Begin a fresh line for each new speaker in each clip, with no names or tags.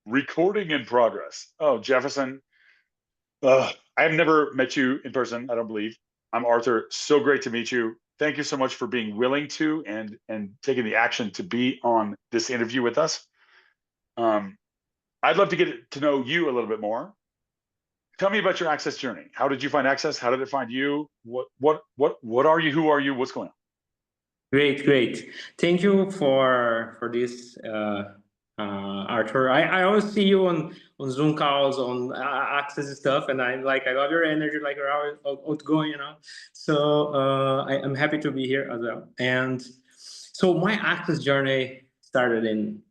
Recording in progress. Oh, Jefferson. I've never met you in person, I don't believe. I'm Arthur. So great to meet you. Thank you so much for being willing to and taking the action to be on this interview with us. I'd love to get to know you a little bit more. Tell me about your Access journey. How did you find Access? How did it find you? What are you? Who are you? What's going on?
Great. Thank you for this, Arthur. I always see you on Zoom calls on Access stuff, and I love your energy, like you're always outgoing, So I'm happy to be here as well. And so my Access journey started in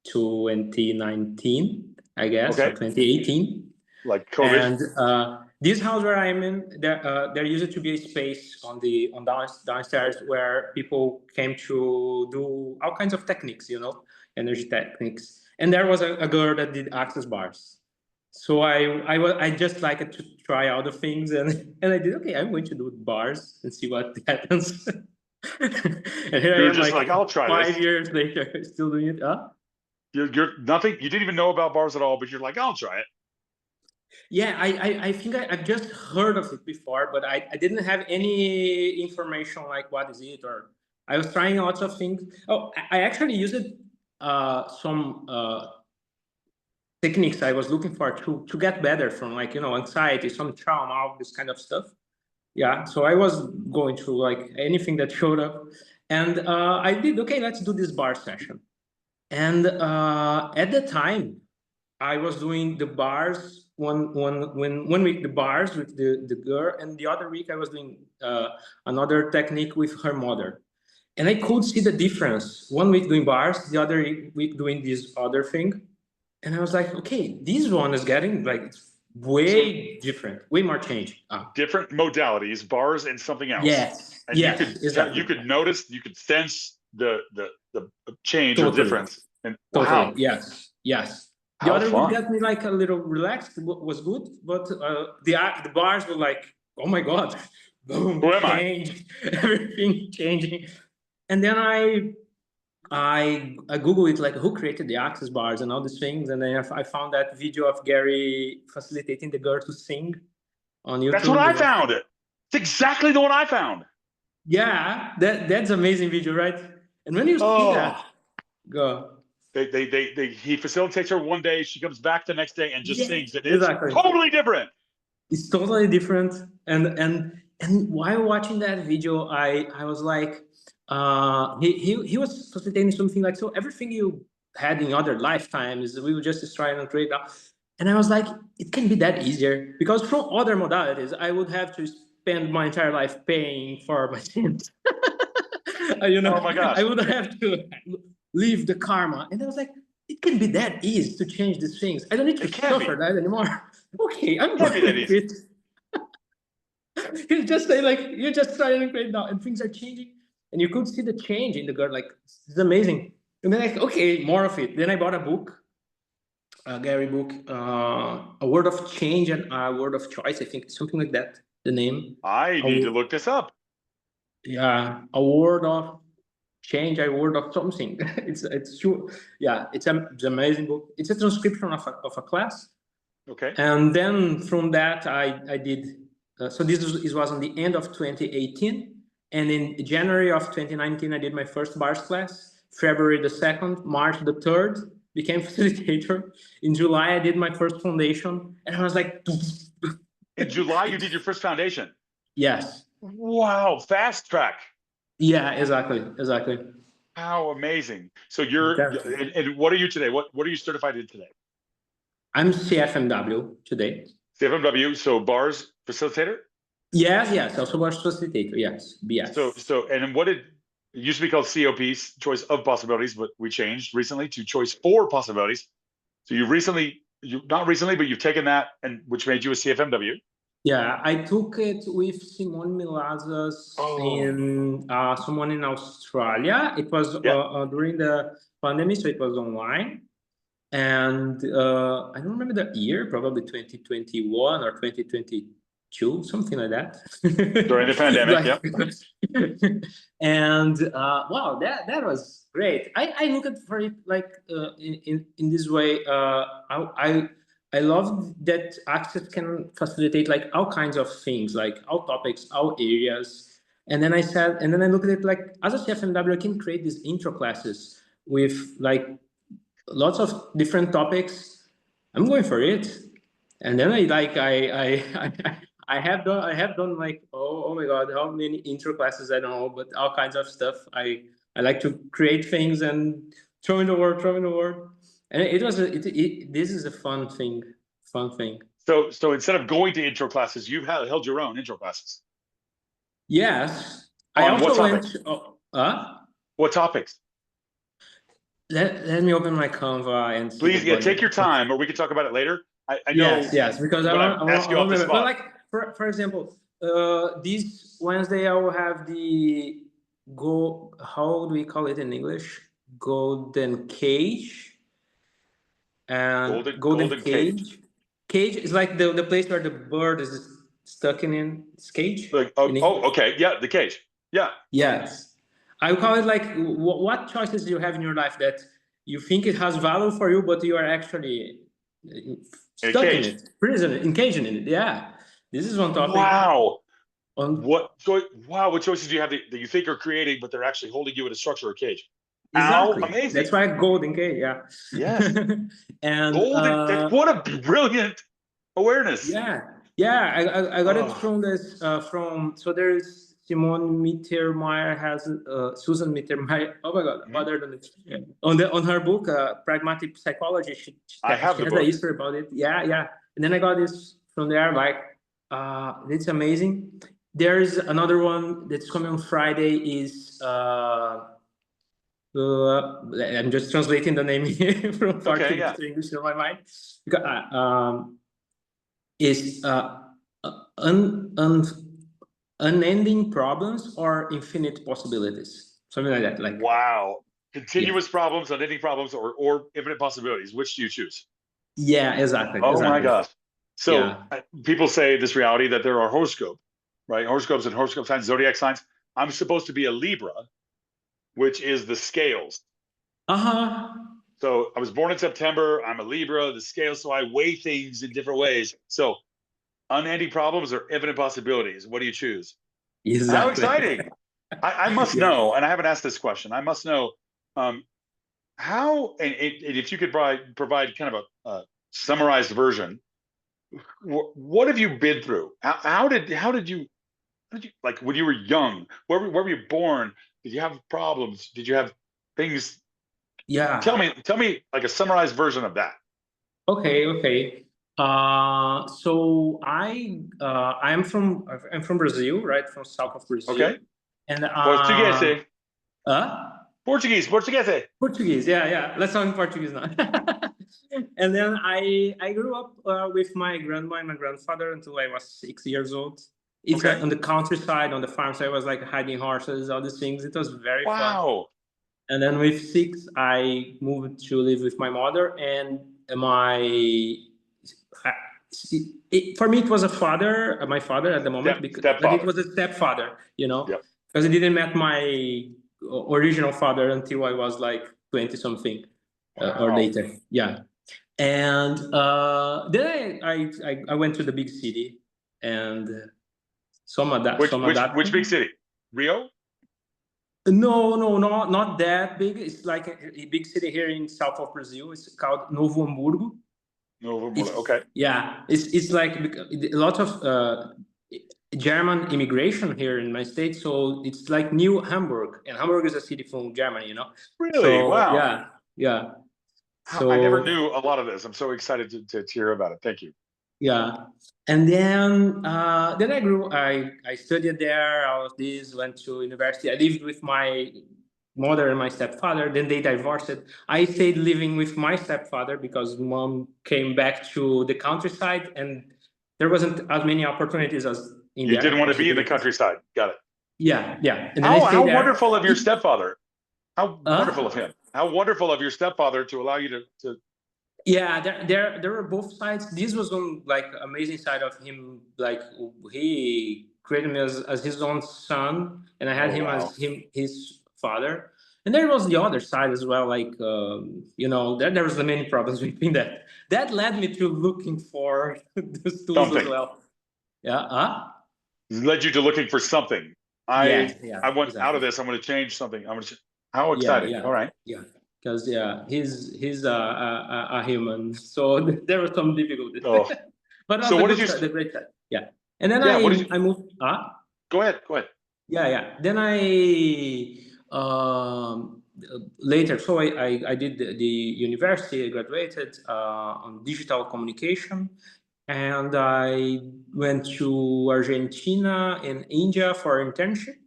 2019, I guess, or 2018.
Like COVID.
And this house where I'm in, there used to be a space on downstairs where people came to do all kinds of techniques, energy techniques. And there was a girl that did Access bars. So I just liked to try other things, and I did, okay, I'm going to do bars and see what happens. And here
You're
I am,
just like, I'll try
5
this.
years later, still doing it.
You're nothing. You didn't even know about bars at all, but you're like, I'll try it.
Yeah, I think I've just heard of it before, but I didn't have any information like what is it, or I was trying lots of things. Oh, I actually used some techniques I was looking for to get better from, like, anxiety, some trauma, all this kind of stuff. Yeah, so I was going through like anything that showed up, and I did, okay, let's do this bar session. And at the time, I was doing the bars one week, the bars with the girl, and the other week I was doing another technique with her mother. And I could see the difference. 1 week doing bars, the other week doing this other thing. And I was like, okay, this one is getting like way different, way more change.
Different modalities, bars and something else.
Yes.
And
exactly.
you could notice, you could sense the change
Totally.
or difference. And
totally.
wow.
Yes. The
How
other
fun.
would get me like a little relaxed, was good, but the bars were like, oh my God, boom,
Who am
change, everything changing. And then I Google it, like, who created the Access bars and all these things, and then I found that video of Gary facilitating the girl to sing on YouTube.
That's what I found. It's exactly the one I found.
Yeah, that's amazing video, right? And when you see that, go.
He facilitates her one day, she comes back the next day and just sings it. It's
exactly.
totally different.
It's totally different. And while watching that video, I was like, he was facilitating something like, so everything you had in other lifetimes, we would just try and trade out. And I was like, it can be that easier, because from other modalities, I would have to spend my entire life paying for my sins.
Oh my gosh.
I would have to leave the karma. And I was like, it can be that easy to change these things. I don't need to suffer that anymore. Okay, I'm going to it. You just say, like, you just try and create now, and things are changing. And you could see the change in the girl, like, it's amazing. And then, like, okay, more of it. Then I bought a book, a Gary book, A Word of Change and A Word of Choice, I think, something like that, the name.
I need to look this up.
Yeah, A Word of Change, A Word of something. it's true. Yeah, it's an amazing book. It's a transcription of a class.
Okay.
And then from that, I did. So this was on the end of 2018, and in January of 2019, I did my first bars class. February the 2nd, March the 3rd, became facilitator. In July, I did my first foundation, and I was like,
in July, you did your first foundation.
Yes.
Wow, fast track.
Yeah, exactly.
How amazing! So and what are you today? What are you certified in today?
I'm CFMW today.
CFMW, so bars facilitator?
Yes, also bars facilitator, yes, BS.
So, and what it used to be called COPs, Choice of Possibilities, but we changed recently to Choice for Possibilities. So not recently, but you've taken that, and which made you a CFMW.
Yeah, I took it with Simone Milazas in someone in Australia. It was during the pandemic, so it was online. And I don't remember the year, probably 2021 or 2022. two, something like that.
During the pandemic,
Like,
yeah.
and wow, that was great. I look at for it like in this way. I love that Access can facilitate like all kinds of things, like all topics, all areas. And then I said, and then I looked at it like as a CFMW, I can create these intro classes with like lots of different topics. I'm going for it. And then I have done like oh my god, how many intro classes I don't know, but all kinds of stuff. I like to create things and throw in the world. And it was this is a fun thing.
So instead of going to intro classes, you've held your own intro classes.
Yes, I
On what
also went.
topics? What topics?
Let me open my Canva and see the
Please, yeah,
button.
take your time, or we can talk about it later. I know,
Yes, because
but I ask
I
you off
want
the
remember. But
spot.
like for example, this Wednesday I will have the go. How do we call it in English? Golden cage and golden
Golden cage.
cage. Cage is like the place where the bird is stuck in its cage
Like,
in
oh,
English.
okay, yeah, the cage. Yeah,
Yes, I would call it like what choices you have in your life that you think it has value for you, but you are actually uh,
in a
stuck in
cage.
it, prison, engaged in it. Yeah, this is one topic.
Wow.
On
Wow, what choices do you have that you think are creating, but they're actually holding you in a structure or cage? How
exactly.
amazing.
That's why golden cage. Yeah,
Yes.
and
Golden. What a brilliant awareness.
yeah, yeah. I got it
Oh.
from this from so there's Simone Mittermeier has Susan Mittermeier. Oh my God!
Mhm.
Other than it, yeah. On her book Pragmatic Psychology,
I have
she
the
has a
book.
history about it. Yeah, yeah. And then I got this from there. Like it's amazing. There's another one that's coming on Friday. Is I'm just translating the name here from
Okay,
Portuguese
yeah.
to English in my mind. Because, is un, un, unending problems or infinite possibilities, something like that. Like
Wow.
yeah,
Continuous problems, unending problems, or infinite possibilities. Which do you choose?
yeah, exactly,
Oh my
exactly.
gosh. So
Yeah,
people say this reality that there are horoscopes, right? Horoscopes and horoscope signs, zodiac signs. I'm supposed to be a Libra, which is the scales.
uh-huh.
So I was born in September. I'm a Libra, the scales. So I weigh things in different ways. So unending problems or infinite possibilities. What do you choose? How
Exactly.
exciting. I must
Yeah,
know, and I haven't asked this question. I must know um, how, and if you could provide kind of a summarized version, what have you been through? How did you like when you were young? Where were you born? Did you have problems? Did you have things?
yeah.
Tell me like a summarized version of that.
Okay, okay. So I'm from Brazil, right, from south of Brazil,
Okay.
and
Portuguese.
uh
Portuguese.
Portuguese, yeah, yeah. Let's talk in Portuguese now. And then I grew up with my grandma and my grandfather until I was 6 years old. It's
Okay.
on the countryside, on the farm, so I was like hiding horses, all these things. It was very fun.
Wow.
And then with 6, I moved to live with my mother and my. For me, it was a father, my father at the moment, but it
Stepfather.
was a stepfather,
Yep.
because I didn't met my original father until I was like 20 something or
Wow.
later. Yeah. And then I went to the big city and some
Which big
adapting.
city? Rio?
No, no, not that big. It's like a big city here in south of Brazil. It's called Novo Hamburgo.
No,
It's
okay.
yeah. It's like a lot of German immigration here in my state, so it's like New Hamburg, and Hamburg is a city from Germany.
Really?
So
Wow.
yeah, yeah.
I never
So
knew a lot of this. I'm so excited to hear about it. Thank you.
yeah, and then I studied there. All of this, went to university. I lived with my mother and my stepfather. Then they divorced. I stayed living with my stepfather because mom came back to the countryside, and there wasn't as many opportunities as in
You
there,
didn't want to be in the
possibilities.
countryside. Got it.
Yeah, yeah. And then I
How
stayed there.
wonderful of your stepfather. How wonderful of
Uh,
him. How wonderful of your stepfather to allow you to
Yeah, there were both sides. This was on like amazing side of him. Like he created me as his own son, and I had
Oh
him
wow,
as his father. And there was the other side as well. Like there was the many problems between that. That led me to looking for those tools as
something
well. Yeah.
led you to looking for something.
Yes.
I
Yeah.
I want out of
Exactly.
this. I'm going to change something. How
Yeah.
exciting! All
Yeah.
right.
Yeah. Because he's a human, so there were some difficulties.
Oh,
But
so
on the
what did
good
you?
side, the great side. Yeah. And then
Yeah, what did you?
I moved.
Go ahead. Go ahead.
Yeah, yeah. Then I later, so I did the university. I graduated on digital communication, and I went to Argentina and India for internship.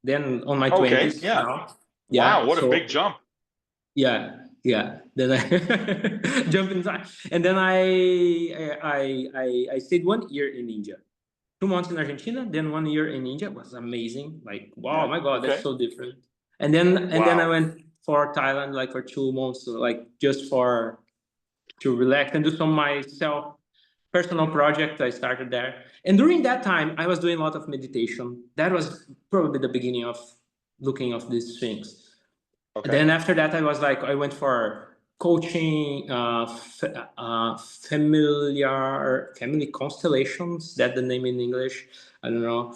Then on my
Okay.
twenties
Yeah.
now.
Wow.
Yeah.
What a big
So
jump.
yeah, yeah. Then I jump inside, and then I stayed 1 year in India, 2 months in Argentina, then 1 year in India. It was amazing. Like, wow,
Yeah.
my God, that's
Okay.
so different. And then I
Wow.
went for Thailand like for 2 months, like just for to relax and do some myself personal project I started there. And during that time, I was doing a lot of meditation. That was probably the beginning of looking of these things. And
Okay.
then after that, I was like, I went for coaching, family constellations. That the name in English. I don't know.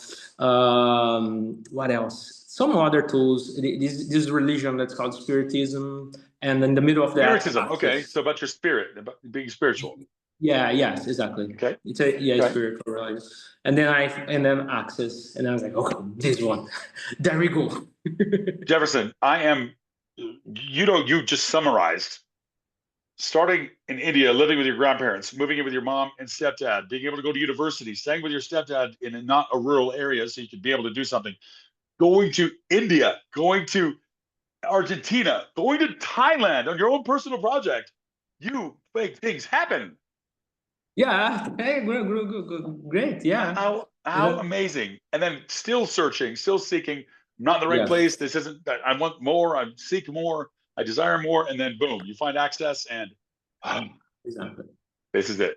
What else? Some other tools. This religion that's called spiritism, and in the middle of that,
Spiritism. Okay.
access.
So about your spirit, about being spiritual.
Yeah. Yes. Exactly.
Okay.
It's a
Okay.
spiritual religion. And then access, and I was like, okay, this one. There we go.
Jefferson, I am. You just summarized starting in India, living with your grandparents, moving in with your mom and stepdad, being able to go to university, staying with your stepdad in not a rural area so you could be able to do something, going to India, going to Argentina, going to Thailand on your own personal project. You make things happen.
Yeah. Hey, great. Yeah.
How
Yeah.
amazing. And then still searching, still seeking, not in the right
Yeah.
place. This isn't that I want more, I seek more, I desire more, and then boom, you find access and
Exactly.
this is it.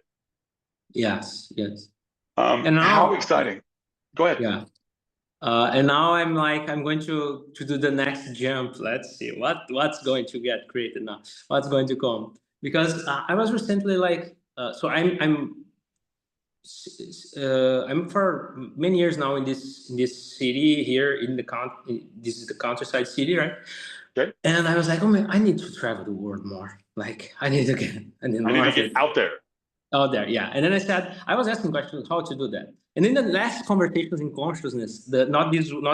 Yes. Yes. And
How
now,
exciting. Go ahead.
yeah. And now I'm like, I'm going to do the next jump. Let's see what's going to get created now. What's going to come? Because I was recently like, so I'm for many years now in this city here in the this is the countryside city, right?
Okay.
And I was like, oh man, I need to travel the world more. Like I need to get and then
I need
more
to
of
get
it
out there.
out there. Yeah. And then I was asking questions how to do that. And in the last conversations in consciousness, not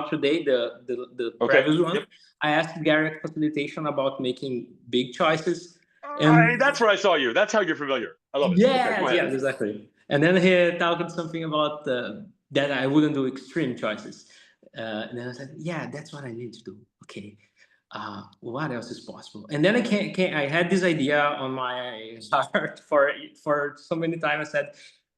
today, the
Okay.
previous one,
Yep.
I asked Garrett facilitation about making big choices. And
That's where I saw you. That's how you're familiar. I love it. Okay, go
yes,
ahead.
yes, exactly. And then he talked something about that I wouldn't do extreme choices. And then I said, yeah, that's what I need to do. Okay. What else is possible? And then I had this idea on my heart for so many times. I said,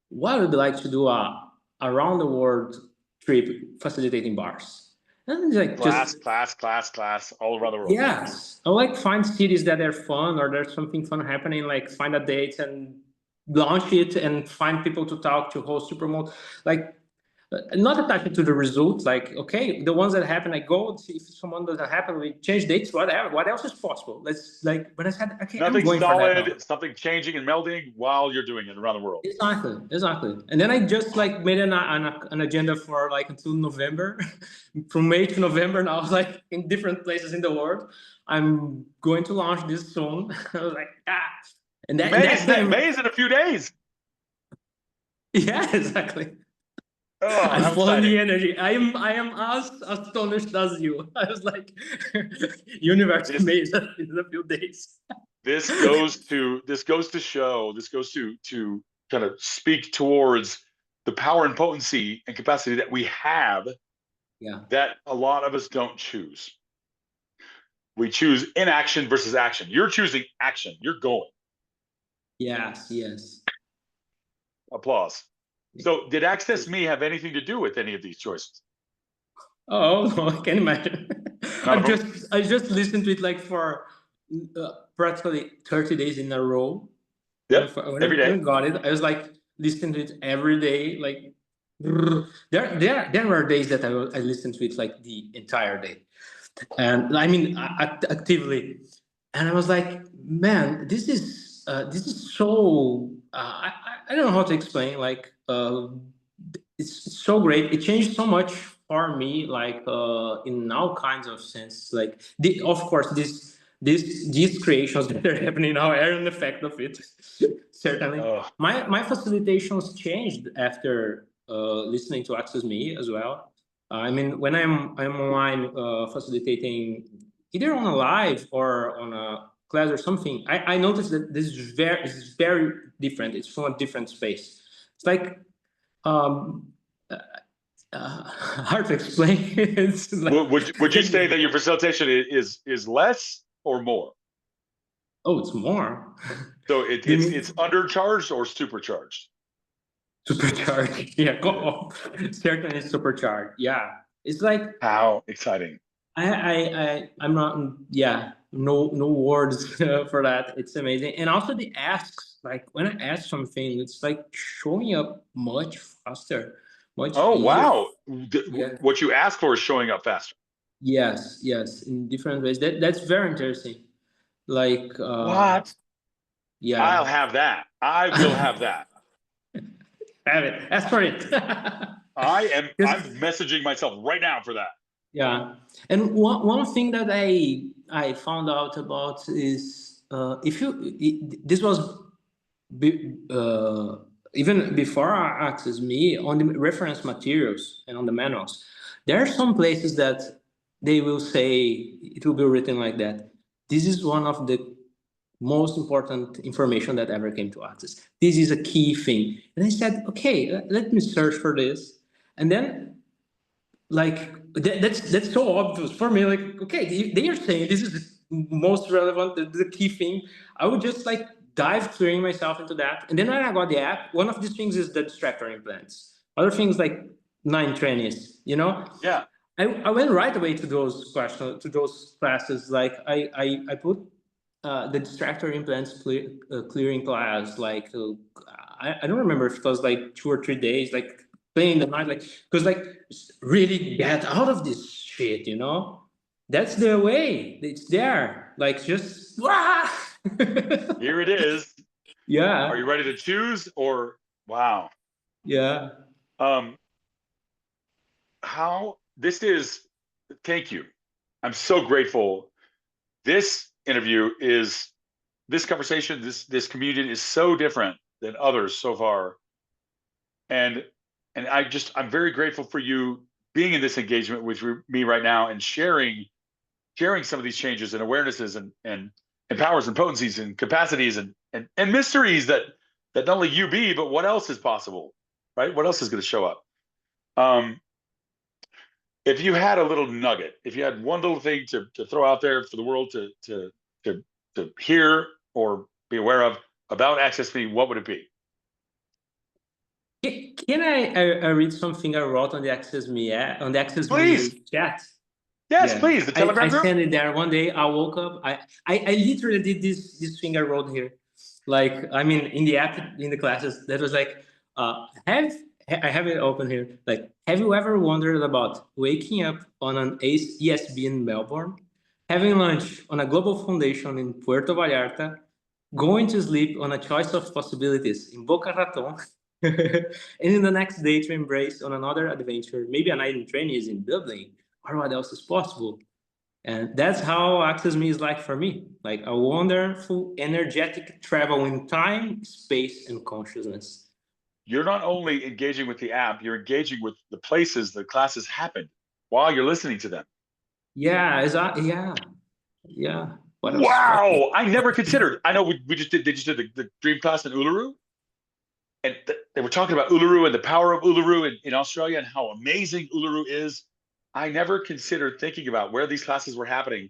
what would you like to do a around the world trip facilitating bars? And like
Class,
just
class, class, class, all around the world.
yes, I like find cities that are fun or there's something fun happening. Like find a date and launch it and find people to talk to, host, to promote. Like not attached to the results. Like okay, the ones that happen, I go. If someone doesn't happen, we change dates. Whatever. What else is possible? Let's like. But I said, okay, I'm
Nothing
going for that now.
solid, something changing and melding while you're doing it around the world.
Exactly, exactly. And then I just like made an agenda for like until November, from May to November. And I was like in different places in the world. I'm going to launch this soon. I was like, and that time,
May is in a few days.
yeah, exactly.
Oh,
I'm
how
following the
exciting.
energy. I am as astonished as you. I was like, universe,
This
May is in a few days.
this goes to show, this goes to kind of speak towards the power and potency and capacity that we have
Yeah.
that a lot of us don't choose. We choose inaction versus action. You're choosing action. You're going.
Yes. Yes.
Applause. So, did Access Me have anything to do with any of these choices?
Oh, no, I can imagine.
None of them.
I just listened to it like for practically 30 days in a row.
Yep. Every
When I
day.
got it, I was like listening to it every day. Like there were days that I listened to it like the entire day, and I mean actively, and I was like, man, this is so I don't know how to explain. Like it's so great. It changed so much for me, like in all kinds of sense. Like of course these creations that are happening now are an effect of it. Certainly,
Oh,
my facilitations changed after listening to Access Me as well. I mean, when I'm online facilitating either on a live or on a class or something, I noticed that this is very different. It's from a different space. It's like um, hard to explain. It's like
would you say that your facilitation is less or more?
oh, it's more.
So
Do you mean
it's undercharged or supercharged?
supercharged? Yeah, go certainly supercharged. Yeah, it's like
How exciting!
I'm not yeah no words for that. It's amazing, and also the asks. Like when I ask something, it's like showing up much faster, much
Oh
easier.
wow!
Yeah.
What you ask for is showing up faster.
Yes, in different ways. That's very interesting. Like
What? I'll
yeah,
have that. I will have that.
have it. Ask for it.
I'm
Because
messaging myself right now for that.
yeah, and one thing that I found out about is if you this was even before I access me on the reference materials and on the manuals, there are some places that they will say it will be written like that. This is one of the most important information that ever came to access. This is a key thing. And I said, okay, let me search for this. And then like that's so obvious for me. Like, okay, they are saying this is the most relevant, the key thing. I would just like dive clearing myself into that. And then when I got the app, one of these things is the distractor implants. Other things like nine trainees, you know.
Yeah.
I went right away to those questions, to those classes. Like I put the distractor implants clearing class. Like I don't remember if it was like 2 or 3 days. Like playing the night, like because like really get out of this shit. You know, that's the way. It's there. Like just wah!
Here it is. Are you
Yeah,
ready to choose or wow?
yeah.
Um, how this is, thank you. I'm so grateful. This interview is this conversation, this communion is so different than others so far. And I'm very grateful for you being in this engagement with me right now and sharing some of these changes and awarenesses and powers and potencies and capacities and mysteries that not only you be, but what else is possible, right? What else is going to show up? Um, if you had a little nugget, if you had one little thing to throw out there for the world to to hear or be aware of about Access Me, what would it be?
Can I read something I wrote on the Access Me on the Access
Please,
Me chat?
yes,
Yeah,
please. The
I
Telegram group.
sent it there one day. I woke up. I literally did this thing I wrote here. Like I mean, in the app in the classes, that was like, have I have it open here. Like, have you ever wondered about waking up on an ESB in Melbourne, having lunch on a global foundation in Puerto Vallarta, going to sleep on a choice of possibilities in Boca Raton, and in the next day to embrace on another adventure, maybe a night in training in Dublin? Or what else is possible? And that's how Access Me is like for me, like a wonderful, energetic travel in time, space, and consciousness.
You're not only engaging with the app, you're engaging with the places the classes happen while you're listening to them.
Yeah, yeah. What else is possible?
Wow, I never considered. I know we just did. They just did the dream class in Uluru, and they were talking about Uluru and the power of Uluru in Australia and how amazing Uluru is. I never considered thinking about where these classes were happening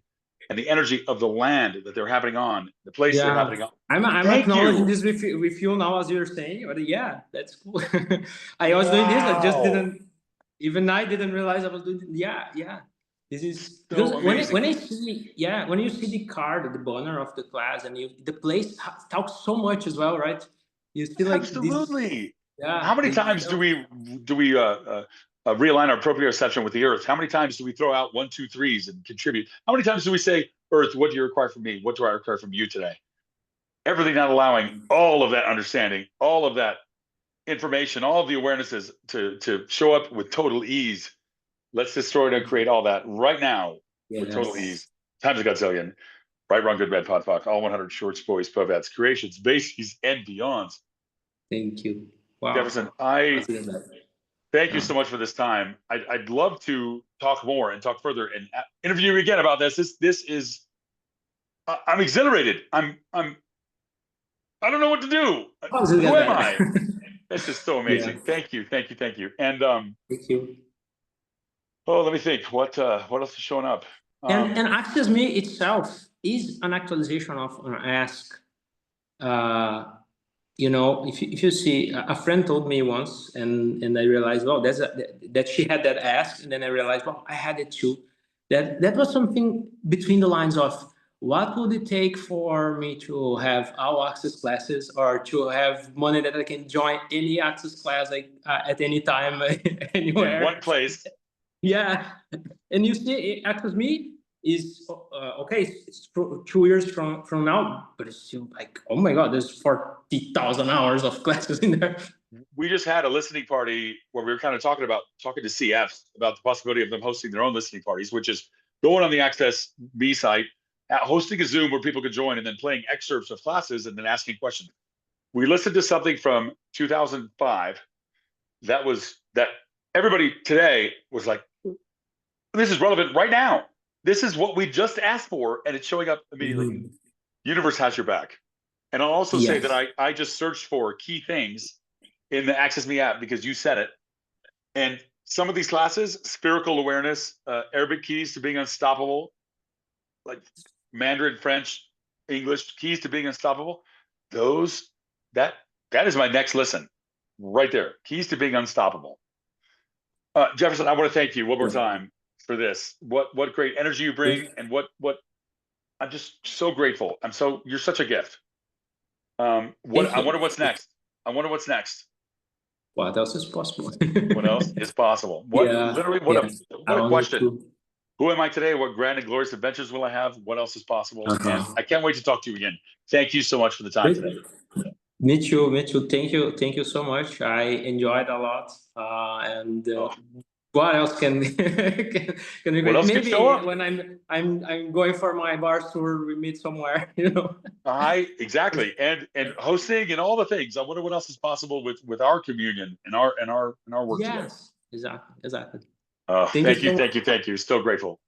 and the energy of the land that they're happening on, the place they're
Yeah,
happening on.
I'm
Thank
acknowledging
you.
this with you now as you're saying, but yeah, that's cool. I was doing this, I just
Wow.
didn't even I didn't realize I was doing. Yeah, yeah. This is because
So amazing.
when I see, yeah, when you see the card, the banner of the class, and you the place talks so much as well, right? You feel like this,
Absolutely. How
yeah,
many
this
times do we realign our proprioception with the earth? How many times do we throw out 1, 2, 3s and contribute? How many times do we say, Earth, what do you require from me? What do I require from you today? Everything not allowing all of that understanding, all of that information, all of the awarenesses to show up with total ease. Let's destroy it and create all that right now with total
yes.
ease. Times a gazillion. Right, wrong, good, bad, pod, fuck. All 100 shorts, boys, povats, creations, bases, and beyonds.
Thank you. Wow.
Jefferson, I
Consider that.
thank you
Yeah.
so much for this time. I'd love to talk more and talk further and interview you again about this. This is I'm exhilarated. I don't know what to do.
Consider
Who am
better.
I? This is so
Yeah.
amazing. Thank you, thank you, thank you. And
Thank you.
oh, let me think. What else is showing up?
And Access Me itself is an actualization of an ask. Uh, you know, if you see, a friend told me once, and I realized, well, that she had that ask, and then I realized, well, I had it too. That was something between the lines of what would it take for me to have all access classes, or to have money that I can join any access class, like at any time,
In one
anywhere.
place.
Yeah, and you see, Access Me is okay. It's 2 years from now, but it's still like, oh my god, there's 40,000 hours of classes in there.
We just had a listening party where we were kind of talking to CFs about the possibility of them hosting their own listening parties, which is going on the Access B site, hosting a Zoom where people could join, and then playing excerpts of classes and then asking questions. We listened to something from 2005 that everybody today was like, this is relevant right now. This is what we just asked for, and it's showing up immediately.
Mhm.
Universe has your back. And I'll also say that
Yes.
I just searched for key things in the Access Me app because you said it. And some of these classes, spherical awareness, Arabic keys to being unstoppable, like Mandarin, French, English keys to being unstoppable, those that that is my next listen right there. Keys to being unstoppable. Jefferson, I want to thank you one more
Yeah.
time for this. What great energy you bring, and what I'm just so grateful. You're such a gift. What
Thank
I wonder
you.
what's next. I wonder what's next.
What else is possible?
What else is possible? What
Yeah.
literally?
Yeah. I
What a
only
question.
two.
Who am I today? What grand and glorious adventures will I have? What else is possible? And
Uh-huh.
I can't wait to talk to you again. Thank you so much for the time
Great.
today.
Me too. Me too. Thank you so much. I enjoyed a lot. And
Oh,
what else can can we
what
great?
else could show
Maybe
up?
when I'm going for my bar tour, we meet somewhere. You know.
I exactly, and hosting and all the things. I wonder what else is possible with our communion and our work together.
Yes. Exactly. Exactly. Thank you
Thank you,
so
thank you,
much.
thank you. Still grateful.